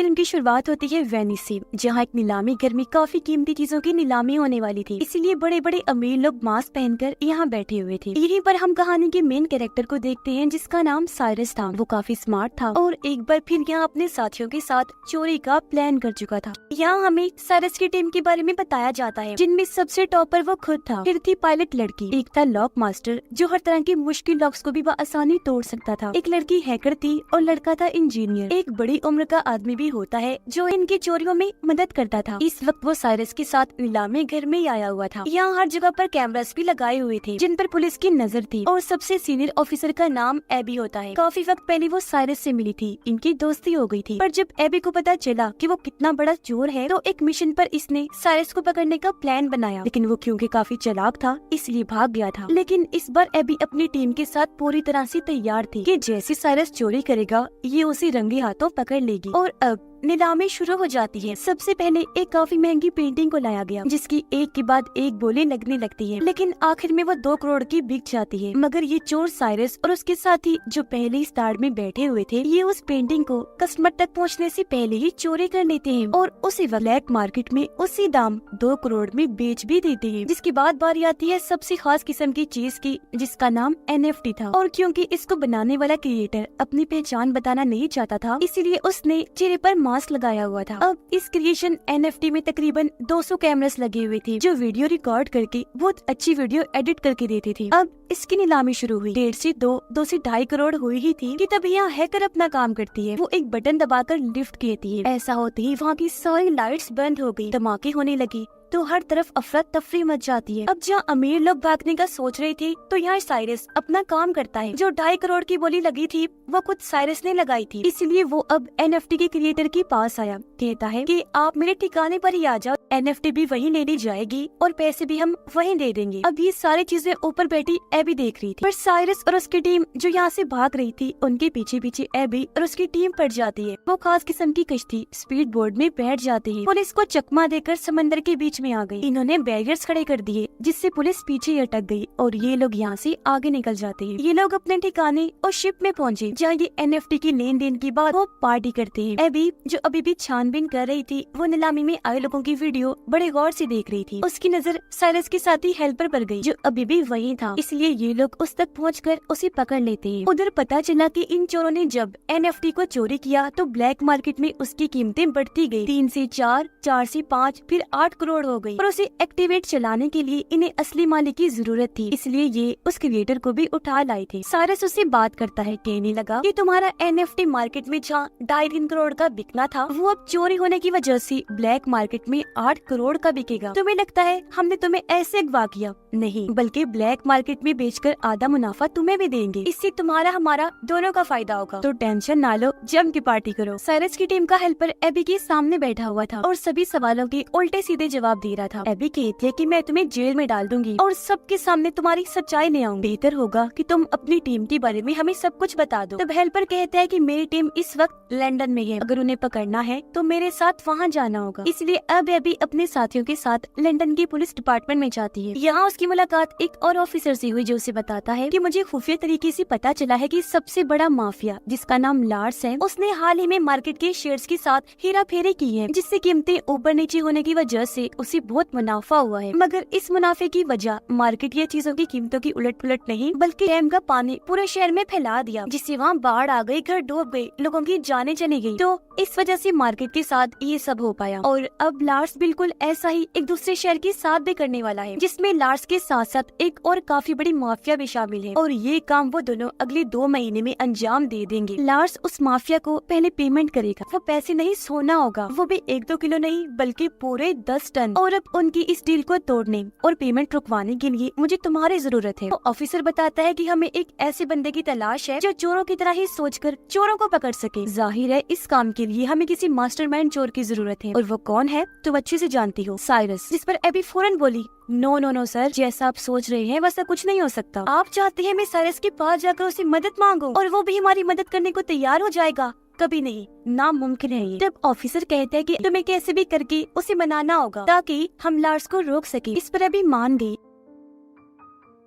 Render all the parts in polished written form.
Film की शुरुआत होती है वेनिस से, जहाँ एक नीलामी घर में काफी कीमती चीजों की नीलामी होने वाली थी। इसीलिए बड़े बड़े अमीर लोग मास्क पहनकर यहाँ बैठे हुए थे। यहीं पर हम कहानी के मेन कैरेक्टर को देखते हैं, जिसका नाम साइरस था। वो काफी स्मार्ट था और एक बार फिर यहाँ अपने साथियों के साथ चोरी का प्लान कर चुका था। यहाँ हमें साइरस की टीम के बारे में बताया जाता है, जिनमें सबसे टॉपर वो खुद था। फिर थी पायलट लड़की, एक था लॉक मास्टर जो हर तरह की मुश्किल लॉक्स को भी आसानी तोड़ सकता था, एक लड़की हैकर थी और लड़का था इंजीनियर। एक बड़ी उम्र का आदमी भी होता है जो इनकी चोरियों में मदद करता था। इस वक्त वो साइरस के साथ नीलामी घर में आया हुआ था। यहाँ हर जगह पर कैमरास भी लगाए हुए थे, जिन पर पुलिस की नजर थी। और सबसे सीनियर ऑफिसर का नाम एबी होता है। काफी वक्त पहले वो साइरस से मिली थी, इनकी दोस्ती हो गई थी। पर जब एबी को पता चला कि वो कितना बड़ा चोर है, तो एक मिशन पर इसने साइरस को पकड़ने का प्लान बनाया। लेकिन वो क्योंकि काफी चालाक था, इसलिए भाग गया था। लेकिन इस बार एबी अपनी टीम के साथ पूरी तरह से तैयार थी कि जैसे साइरस चोरी करेगा, ये उसे रंगे हाथों पकड़ लेगी। और अब नीलामी शुरू हो जाती है। सबसे पहले एक काफी महंगी पेंटिंग को लाया गया, जिसकी एक के बाद एक बोली लगने लगती है। लेकिन आखिर में वो 2 करोड़ की बिक जाती है। मगर ये चोर साइरस और उसके साथी जो पहले ही स्टार में बैठे हुए थे, ये उस पेंटिंग को कस्टमर तक पहुंचने से पहले ही चोरी कर लेते हैं और उसी ब्लैक मार्केट में उसी दाम 2 करोड़ में बेच भी देते हैं। जिसके बाद बारी आती है सबसे खास किस्म की चीज की, जिसका नाम NFT था। और क्योंकि इसको बनाने वाला क्रिएटर अपनी पहचान बताना नहीं चाहता था, इसीलिए उसने चेहरे पर मास्क लगाया हुआ था। अब इस क्रिएशन NFT में तकरीबन 200 कैमरास लगे हुए थे, जो वीडियो रिकॉर्ड करके बहुत अच्छी वीडियो एडिट करके देते थे। अब इसकी नीलामी शुरू हुई। 1.5 से 2 से 2.5 करोड़ हुई ही थी कि तब यहाँ हैकर अपना काम करती है। वो एक बटन दबाकर लिफ्ट कहती है। ऐसा होते ही वहाँ की सारी लाइट्स बंद हो गई, धमाके होने लगी तो हर तरफ अफरा तफरी मच जाती है। अब जहाँ अमीर लोग भागने का सोच रहे थे, तो यहाँ साइरस अपना काम करता है। जो 2.5 करोड़ की बोली लगी थी, वो खुद साइरस ने लगाई थी। इसलिए वो अब NFT के क्रिएटर के पास आया, कहता है कि आप मेरे ठिकाने पर ही आ जाओ, NFT भी वहीं ले ली जाएगी और पैसे भी हम वहीं दे देंगे। अब ये सारी चीजें ऊपर बैठी एबी देख रही थी, पर साइरस और उसकी टीम जो यहाँ से भाग रही थी, उनके पीछे पीछे एबी और उसकी टीम पड़ जाती है। वो खास किस्म की कश्ती स्पीड बोर्ड में बैठ जाती है। पुलिस को चकमा देकर समंदर के बीच में आ गई। इन्होंने बैरियर्स खड़े कर दिए, जिससे पुलिस पीछे अटक गई और ये लोग यहाँ से आगे निकल जाते हैं। ये लोग अपने ठिकाने और शिप में पहुँचे, जहाँ ये NFT की लेन देन के बाद वो पार्टी करते हैं। एबी जो अभी भी छानबीन कर रही थी, वो नीलामी में आए लोगों की वीडियो बड़े गौर से देख रही थी। उसकी नजर साइरस के साथी हेल्पर पर गई, जो अभी भी वहीं था। इसलिए ये लोग उस तक पहुँचकर उसे पकड़ लेते हैं। उधर पता चला कि इन चोरों ने जब NFT को चोरी किया, तो ब्लैक मार्केट में उसकी कीमतें बढ़ती गई। 3 से 4, 4 से 5, फिर 8 करोड़ हो गई। और उसे एक्टिवेट चलाने के लिए इन्हें असली मालिक की जरूरत थी, इसलिए ये उस क्रिएटर को भी उठा लाए थे। साइरस उससे बात करता है, कहने लगा कि तुम्हारा NFT मार्केट में जहाँ 2.5 करोड़ का बिकना था, वो अब चोरी होने की वजह से ब्लैक मार्केट में 8 करोड़ का बिकेगा। तुम्हें लगता है हमने तुम्हें ऐसे अगवा किया? नहीं, बल्कि ब्लैक मार्केट में बेचकर आधा मुनाफा तुम्हें भी देंगे। इससे तुम्हारा हमारा दोनों का फायदा होगा। तो टेंशन ना लो, जम के पार्टी करो। साइरस की टीम का हेल्पर एबी के सामने बैठा हुआ था और सभी सवालों के उल्टे सीधे जवाब दे रहा था। एबी कहती है कि मैं तुम्हें जेल में डाल दूंगी और सबके सामने तुम्हारी सच्चाई ले आऊंगी। बेहतर होगा कि तुम अपनी टीम के बारे में हमें सब कुछ बता दो। तब हेल्पर कहता है कि मेरी टीम इस वक्त लंदन में है, अगर उन्हें पकड़ना है तो मेरे साथ वहाँ जाना होगा। इसलिए अब एबी अपने साथियों के साथ लंदन की पुलिस डिपार्टमेंट में जाती है। यहाँ उसकी मुलाकात एक और ऑफिसर से हुई, जो उसे बताता है कि मुझे खुफिया तरीके से पता चला है कि सबसे बड़ा माफिया, जिसका नाम लार्स है, उसने हाल ही में मार्केट के शेयर्स के साथ हेरा फेरी की है, जिससे कीमतें ऊपर नीचे होने की वजह से उसे बहुत मुनाफा हुआ है। मगर इस मुनाफे की वजह मार्केट या चीजों की कीमतों की उलट पुलट नहीं, बल्कि डैम का पानी पूरे शहर में फैला दिया, जिससे वहाँ बाढ़ आ गई, घर डूब गए, लोगों की जानें चली गई। तो इस वजह से मार्केट के साथ ये सब हो पाया। और अब लार्स बिल्कुल ऐसा ही एक दूसरे शहर के साथ भी करने वाला है, जिसमें लार्स के साथ साथ एक और काफी बड़ी माफिया भी शामिल है। और ये काम वो दोनों अगले 2 महीने में अंजाम दे देंगे। लार्स उस माफिया को पहले पेमेंट करेगा। वो पैसे नहीं, सोना होगा, वो भी 1-2 किलो नहीं, बल्कि पूरे 10 टन। और अब उनकी इस डील को तोड़ने और पेमेंट रुकवाने के लिए मुझे तुम्हारी जरूरत है। तो ऑफिसर बताता है कि हमें एक ऐसे बंदे की तलाश है जो चोरों की तरह ही सोचकर चोरों को पकड़ सके। जाहिर है इस काम के लिए हमें किसी मास्टरमाइंड चोर की जरूरत है, और वो कौन है तुम अच्छे से जानती हो, साइरस। जिस पर एबी फौरन बोली, नो नो नो सर, जैसा आप सोच रहे हैं वैसा कुछ नहीं हो सकता। आप चाहते हैं मैं साइरस के पास जाकर उसे मदद मांगूं और वो भी हमारी मदद करने को तैयार हो जाएगा? कभी नहीं, नामुमकिन है ये। तब ऑफिसर कहते हैं कि तुम्हें कैसे भी करके उसे मनाना होगा ताकि हम लार्स को रोक सके। इस पर एबी मान गई।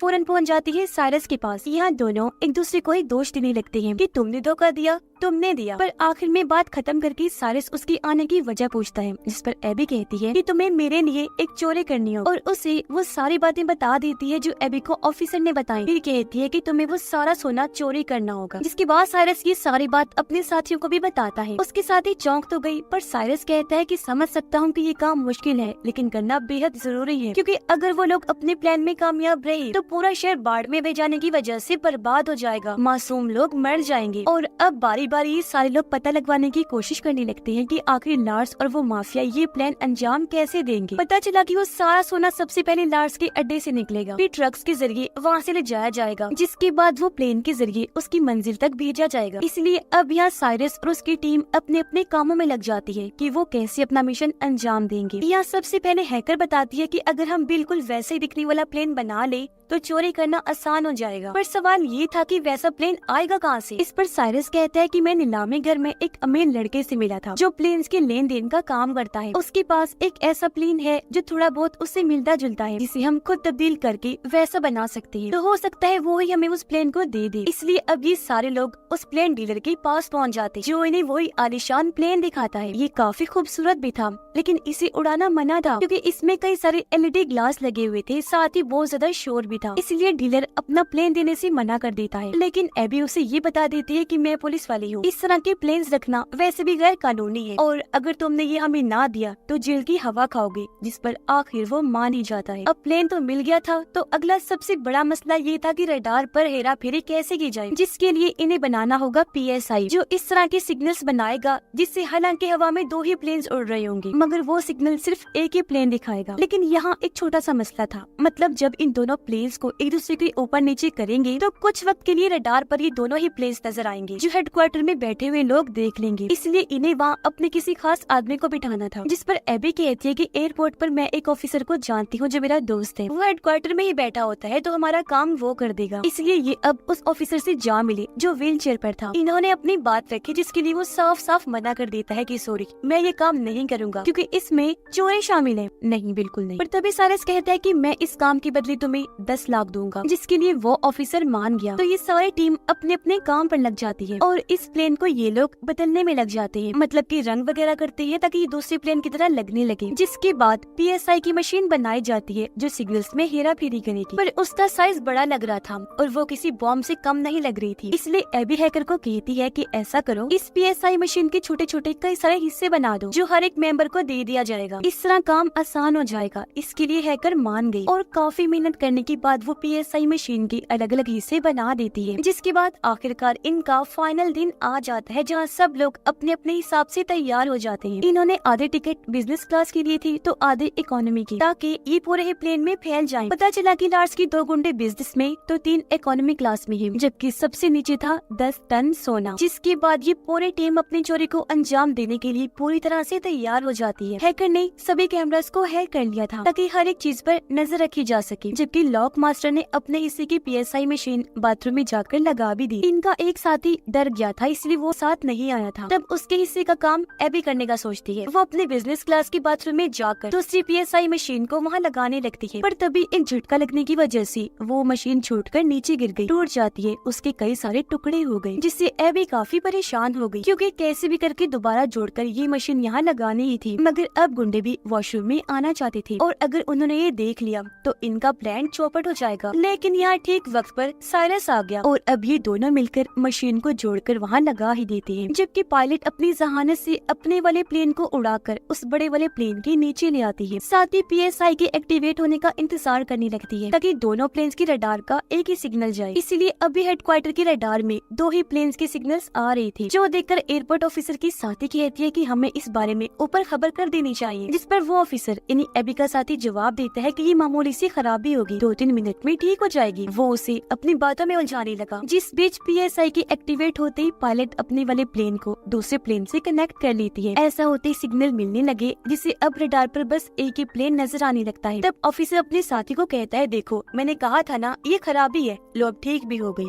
फौरन पहुंच जाती है साइरस के पास। यहाँ दोनों एक दूसरे को ही दोष देने लगते हैं कि तुमने धोखा दिया, तुमने दिया। पर आखिर में बात खत्म करके साइरस उसकी आने की वजह पूछता है, जिस पर एबी कहती है कि तुम्हें मेरे लिए एक चोरी करनी हो, और उसे वो सारी बातें बता देती है जो एबी को ऑफिसर ने बताई। फिर कहती है कि तुम्हें वो सारा सोना चोरी करना होगा, जिसके बाद साइरस ये सारी बात अपने साथियों को भी बताता है। उसके साथी चौंक तो गई, पर साइरस कहता है कि समझ सकता हूँ कि ये काम मुश्किल है, लेकिन करना बेहद जरूरी है, क्योंकि अगर वो लोग अपने प्लान में कामयाब रहे तो पूरा शहर बाढ़ में बह जाने की वजह से बर्बाद हो जाएगा, मासूम लोग मर जाएंगे। और अब बारी बारी सारे लोग पता लगवाने की कोशिश करने लगते हैं कि आखिर लार्स और वो माफिया ये प्लान अंजाम कैसे देंगे। पता चला कि वो सारा सोना सबसे पहले लार्स के अड्डे से निकलेगा, फिर ट्रक्स के जरिए वहाँ से ले जाया जाएगा, जिसके बाद वो प्लेन के जरिए उसकी मंजिल तक भेजा जाएगा। इसलिए अब यहाँ साइरस और उसकी टीम अपने अपने कामों में लग जाती है कि वो कैसे अपना मिशन अंजाम देंगे। यहाँ सबसे पहले हैकर बताती है कि अगर हम बिल्कुल वैसे ही दिखने वाला प्लेन बना ले तो चोरी करना आसान हो जाएगा। पर सवाल ये था कि वैसा प्लेन आएगा कहाँ से। इस पर साइरस कहता है कि मैं नीलामी घर में एक अमीर लड़के से मिला था जो प्लेन्स के लेन देन का काम करता है। उसके पास एक ऐसा प्लेन है जो थोड़ा बहुत उससे मिलता जुलता है, जिसे हम खुद तब्दील करके वैसा बना सकते हैं। तो हो सकता है वो ही हमें उस प्लेन को दे दे। इसलिए अब ये सारे लोग उस प्लेन डीलर के पास पहुँच जाते, जो इन्हें वही आलीशान प्लेन दिखाता है। ये काफी खूबसूरत भी था, लेकिन इसे उड़ाना मना था क्योंकि इसमें कई सारे LED ग्लास लगे हुए थे, साथ ही बहुत ज्यादा शोर भी था। इसलिए डीलर अपना प्लेन देने से मना कर देता है, लेकिन एबी उसे ये बता देती है कि मैं पुलिस वाली हूँ, इस तरह के प्लेन्स रखना वैसे भी गैर कानूनी है, और अगर तुमने ये हमें ना दिया तो जेल की हवा खाओगे। जिस पर आखिर वो मान ही जाता है। अब प्लेन तो मिल गया था, तो अगला सबसे बड़ा मसला ये था कि रडार पर हेरा फेरी कैसे की जाए, जिसके लिए इन्हें बनाना होगा PSI, जो इस तरह के सिग्नल्स बनाएगा जिससे हालांकि हवा में 2 ही प्लेन्स उड़ रहे होंगे, मगर वो सिग्नल सिर्फ एक ही प्लेन दिखाएगा। लेकिन यहाँ एक छोटा सा मसला था, मतलब जब इन दोनों प्लेन्स को एक दूसरे के ऊपर नीचे करेंगे तो कुछ वक्त के लिए रडार पर ये दोनों ही प्लेन्स नजर आएंगे, जो हेडक्वार्टर में बैठे हुए लोग देख लेंगे। इसलिए इन्हें वहाँ अपने किसी खास आदमी को बिठाना था, जिस पर एबी कहती है कि एयरपोर्ट पर मैं एक ऑफिसर को जानती हूँ जो मेरा दोस्त है, वो हेडक्वार्टर में ही बैठा होता है, तो हमारा काम वो कर देगा। इसलिए ये अब उस ऑफिसर से जा मिले जो व्हील चेयर पर था। इन्होंने अपनी बात रखी, जिसके लिए वो साफ साफ मना कर देता है कि सॉरी, मैं ये काम नहीं करूँगा क्योंकि इसमें चोरी शामिल है। नहीं, बिल्कुल नहीं। पर तभी साइरस कहता है कि मैं इस काम के बदले तुम्हें 10 लाख दूंगा, जिसके लिए वो ऑफिसर मान गया। तो ये सारी टीम अपने अपने काम पर लग जाती है और इस प्लेन को ये लोग बदलने में लग जाते हैं, मतलब कि रंग वगैरह करते हैं ताकि ये दूसरे प्लेन की तरह लगने लगे। जिसके बाद PSI की मशीन बनाई जाती है जो सिग्नल्स में हेरा फेरी करेगी, पर उसका साइज बड़ा लग रहा था और वो किसी बॉम्ब से कम नहीं लग रही थी। इसलिए एबी हैकर को कहती है कि ऐसा करो, इस PSI मशीन के छोटे छोटे कई सारे हिस्से बना दो जो हर एक मेंबर को दे दिया जाएगा, इस तरह काम आसान हो जाएगा। इसके लिए हैकर मान गई और काफी मेहनत करने के बाद वो PSI मशीन के अलग अलग हिस्से बना देती है। जिसके बाद आखिरकार इनका फाइनल दिन आ जाता है, जहाँ सब लोग अपने अपने हिसाब से तैयार हो जाते हैं। इन्होंने आधे टिकट बिजनेस क्लास के लिए थी तो आधे इकोनॉमी की, ताकि ये पूरे ही प्लेन में फैल जाएं। पता चला कि लार्स की 2 गुंडे बिजनेस में तो 3 इकोनॉमी क्लास में हैं, जबकि सबसे नीचे था 10 टन सोना। जिसके बाद ये पूरी टीम अपनी चोरी को अंजाम देने के लिए पूरी तरह से तैयार हो जाती है। हैकर ने सभी कैमरास को हैक कर लिया था ताकि हर एक चीज पर नजर रखी जा सके, जबकि लॉक मास्टर ने अपने हिस्से की PSI मशीन बाथरूम में जाकर लगा भी दी। इनका एक साथी डर गया था, इसलिए वो साथ नहीं आया था। तब उसके हिस्से का काम एबी करने का सोचती है। वो अपने बिजनेस क्लास के बाथरूम में जाकर दूसरी PSI मशीन को वहाँ लगाने लगती है, पर तभी एक झटका लगने की वजह से वो मशीन छूटकर नीचे गिर गई, टूट जाती है, उसके कई सारे टुकड़े हो गए, जिससे एबी काफी परेशान हो गई क्योंकि कैसे भी करके दोबारा जोड़कर ये मशीन यहाँ लगानी ही थी। मगर अब गुंडे भी वॉशरूम में आना चाहते थे और अगर उन्होंने ये देख लिया तो इनका प्लान चौपट हो जाएगा। लेकिन यहाँ ठीक वक्त पर साइरस आ गया और अब ये दोनों मिलकर मशीन को जोड़कर वहाँ लगा ही देते हैं, जबकि पायलट अपनी जहानत से अपने वाले प्लेन को उड़ाकर उस बड़े वाले प्लेन के नीचे ले आती है। साथ ही PSI के एक्टिवेट होने का इंतजार करने लगती है ताकि दोनों प्लेन्स की रडार का एक ही सिग्नल जाए। इसीलिए अभी हेडक्वार्टर की रडार में 2 ही प्लेन्स के सिग्नल्स आ रही थी, जो देखकर एयरपोर्ट ऑफिसर की साथी कहती है कि हमें इस बारे में ऊपर खबर कर देनी चाहिए। जिस पर वो ऑफिसर यानी एबी का साथी जवाब देता है कि ये मामूली सी खराबी होगी, 2-3 मिनट में ठीक हो जाएगी। वो उसे अपनी बातों में उलझाने लगा। जिस बीच PSI के एक्टिवेट होते ही पायलट अपने वाले प्लेन को दूसरे प्लेन से कनेक्ट कर लेती है। ऐसा होते ही सिग्नल मिलने लगे, जिससे अब रडार पर बस एक ही प्लेन नजर आने लगता है। तब ऑफिसर अपने साथी को कहता है, देखो मैंने कहा था ना ये खराबी है, लो अब ठीक भी हो गई।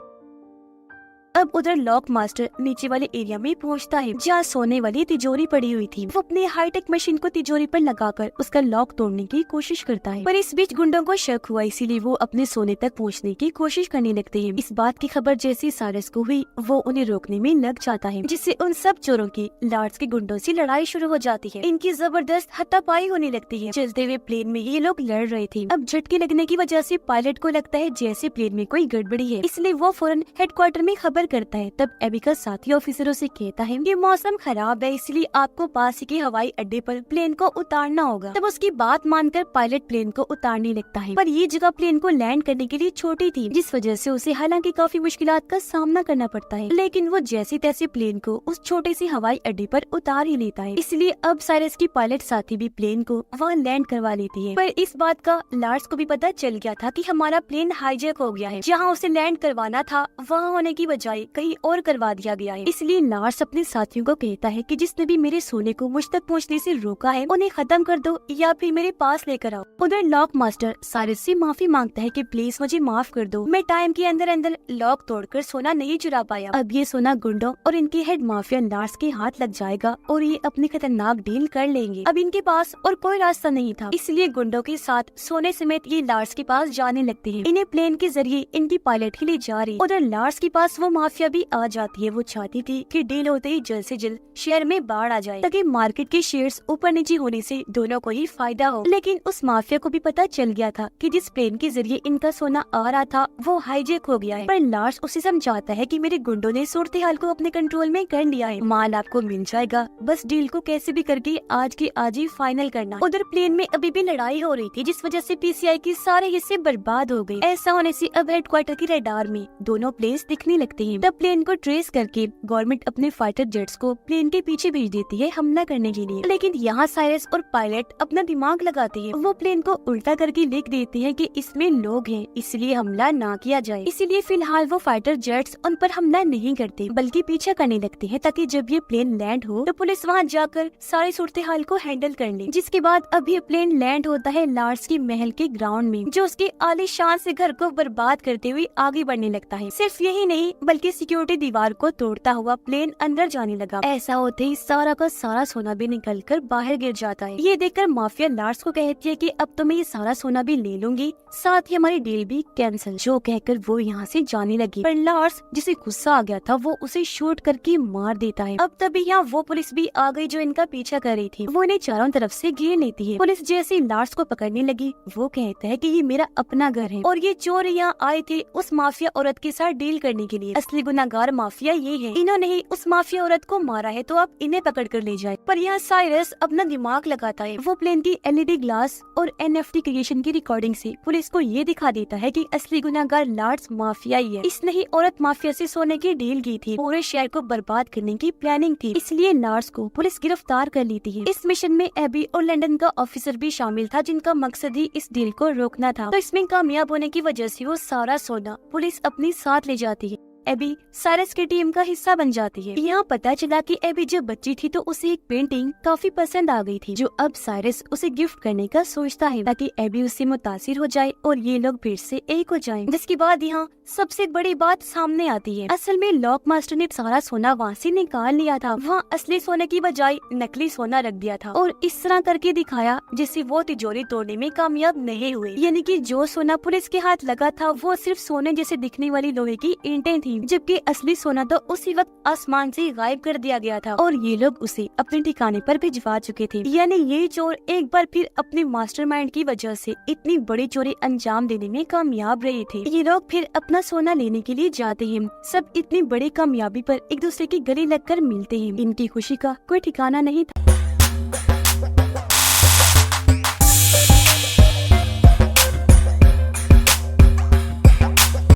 अब उधर लॉक मास्टर नीचे वाले एरिया में पहुंचता है जहाँ सोने वाली तिजोरी पड़ी हुई थी। वो अपने हाईटेक मशीन को तिजोरी पर लगाकर उसका लॉक तोड़ने की कोशिश करता है, पर इस बीच गुंडों को शक हुआ, इसीलिए वो अपने सोने तक पहुंचने की कोशिश करने लगते हैं। इस बात की खबर जैसी साइरस को हुई, वो उन्हें रोकने में लग जाता है, जिससे उन सब चोरों की लार्ड्स के गुंडों से लड़ाई शुरू हो जाती है। इनकी जबरदस्त हाथापाई होने लगती है। चलते हुए प्लेन में ये लोग लड़ रहे थे। अब झटके लगने की वजह से पायलट को लगता है जैसे प्लेन में कोई गड़बड़ी है, इसलिए वो फौरन हेडक्वार्टर में खबर करता है। तब एबी का साथी ऑफिसरों से कहता है कि मौसम खराब है, इसलिए आपको पास ही के हवाई अड्डे पर प्लेन को उतारना होगा। तब उसकी बात मानकर पायलट प्लेन को उतारने लगता है, पर ये जगह प्लेन को लैंड करने के लिए छोटी थी, जिस वजह से उसे हालांकि काफी मुश्किलात का सामना करना पड़ता है, लेकिन वो जैसे तैसे प्लेन को उस छोटे से हवाई अड्डे पर उतार ही लेता है। इसलिए अब साइरस की पायलट साथी भी प्लेन को वहाँ लैंड करवा लेती है। पर इस बात का लार्स को भी पता चल गया था कि हमारा प्लेन हाईजैक हो गया है। जहाँ उसे लैंड करवाना था वहाँ होने की बजाय कहीं और करवा दिया गया है। इसलिए लार्स अपने साथियों को कहता है कि जिसने भी मेरे सोने को मुझ तक पहुँचने से रोका है उन्हें खत्म कर दो या फिर मेरे पास लेकर आओ। उधर लॉक मास्टर साइरस से माफी मांगता है कि प्लीज मुझे माफ कर दो, मैं टाइम के अंदर अंदर लॉक तोड़कर सोना नहीं चुरा पाया। अब ये सोना गुंडों और इनके हेड माफिया लार्स के हाथ लग जाएगा और ये अपनी खतरनाक डील कर लेंगे। अब इनके पास और कोई रास्ता नहीं था, इसलिए गुंडों के साथ सोने समेत ये लार्स के पास जाने लगते हैं। इन्हें प्लेन के जरिए इनकी पायलट ही ले जा रही। उधर लार्स के पास वो माफिया भी आ जाती है। वो चाहती थी कि डील होते ही जल्द से जल्द शेयर में बाढ़ आ जाए, ताकि मार्केट के शेयर्स ऊपर नीचे होने से दोनों को ही फायदा हो। लेकिन उस माफिया को भी पता चल गया था कि जिस प्लेन के जरिए इनका सोना आ रहा था वो हाईजैक हो गया है। पर लार्स उसे समझाता है कि मेरे गुंडों ने सूरत हाल को अपने कंट्रोल में कर लिया है, माल आपको मिल जाएगा, बस डील को कैसे भी करके आज के आज ही फाइनल करना। उधर प्लेन में अभी भी लड़ाई हो रही थी, जिस वजह से पीसीआई के सारे हिस्से बर्बाद हो गए। ऐसा होने से अब हेडक्वार्टर की रडार में दोनों प्लेन्स दिखने लगते हैं। तब प्लेन को ट्रेस करके गवर्नमेंट अपने फाइटर जेट्स को प्लेन के पीछे भेज देती है हमला करने के लिए। लेकिन यहाँ साइरस और पायलट अपना दिमाग लगाते हैं। वो प्लेन को उल्टा करके लिख देते हैं कि इसमें लोग हैं, इसलिए हमला ना किया जाए। इसीलिए फिलहाल वो फाइटर जेट्स उन पर हमला नहीं करते, बल्कि पीछा करने लगते हैं, ताकि जब ये प्लेन लैंड हो तो पुलिस वहाँ जाकर सारी सूरत हाल को हैंडल कर ले। जिसके बाद अब ये प्लेन लैंड होता है लार्स की महल के ग्राउंड में, जो उसके आलीशान से घर को बर्बाद करते हुए आगे बढ़ने लगता है। सिर्फ यही नहीं बल्कि सिक्योरिटी दीवार को तोड़ता हुआ प्लेन अंदर जाने लगा। ऐसा होते ही सारा का सारा सोना भी निकल कर बाहर गिर जाता है। ये देखकर माफिया लार्स को कहती है कि अब तो मैं ये सारा सोना भी ले लूंगी, साथ ही हमारी डील भी कैंसिल। जो कहकर वो यहाँ से जाने लगी, पर लार्स जिसे गुस्सा आ गया था वो उसे शूट करके मार देता है। अब तभी यहाँ वो पुलिस भी आ गई जो इनका पीछा कर रही थी। वो इन्हें चारों तरफ से घेर लेती है। पुलिस जैसे लार्स को पकड़ने लगी, वो कहता है कि ये मेरा अपना घर है और ये चोर यहाँ आए थे उस माफिया औरत के साथ डील करने के लिए। असली गुनाहगार माफिया ये है, इन्होंने ही उस माफिया औरत को मारा है, तो आप इन्हें पकड़ कर ले जाए। पर यहाँ साइरस अपना दिमाग लगाता है। वो प्लेन की एलईडी ग्लास और एनएफटी क्रिएशन की रिकॉर्डिंग से पुलिस को ये दिखा देता है कि असली गुनाहगार लार्स माफिया ही है। इसने ही औरत माफिया से सोने की डील की थी, पूरे शहर को बर्बाद करने की प्लानिंग थी, इसलिए लार्स को पुलिस गिरफ्तार कर लेती है। इस मिशन में एबी और लंदन का ऑफिसर भी शामिल था, जिनका मकसद ही इस डील को रोकना था। तो इसमें कामयाब होने की वजह से वो सारा सोना पुलिस अपने साथ ले जाती है। एबी साइरस की टीम का हिस्सा बन जाती है। यहाँ पता चला कि एबी जब बच्ची थी तो उसे एक पेंटिंग काफी पसंद आ गई थी, जो अब साइरस उसे गिफ्ट करने का सोचता है, ताकि एबी उससे मुतासिर हो जाए और ये लोग फिर से एक हो जाएं। जिसके बाद यहाँ सबसे बड़ी बात सामने आती है। असल में लॉक मास्टर ने सारा सोना वहाँ से निकाल लिया था। वहाँ असली सोने की बजाय नकली सोना रख दिया था और इस तरह करके दिखाया जिससे वो तिजोरी तोड़ने में कामयाब नहीं हुए। यानी कि जो सोना पुलिस के हाथ लगा था वो सिर्फ सोने जैसे दिखने वाली लोहे की ईंटें थी, जबकि असली सोना तो उसी वक्त आसमान से गायब कर दिया गया था और ये लोग उसे अपने ठिकाने पर भिजवा चुके थे। यानी ये चोर एक बार फिर अपने मास्टरमाइंड की वजह से इतनी बड़ी चोरी अंजाम देने में कामयाब रहे थे। ये लोग फिर अपना सोना लेने के लिए जाते हैं। सब इतनी बड़ी कामयाबी पर एक दूसरे की गले लगकर मिलते हैं। इनकी खुशी का कोई ठिकाना नहीं था।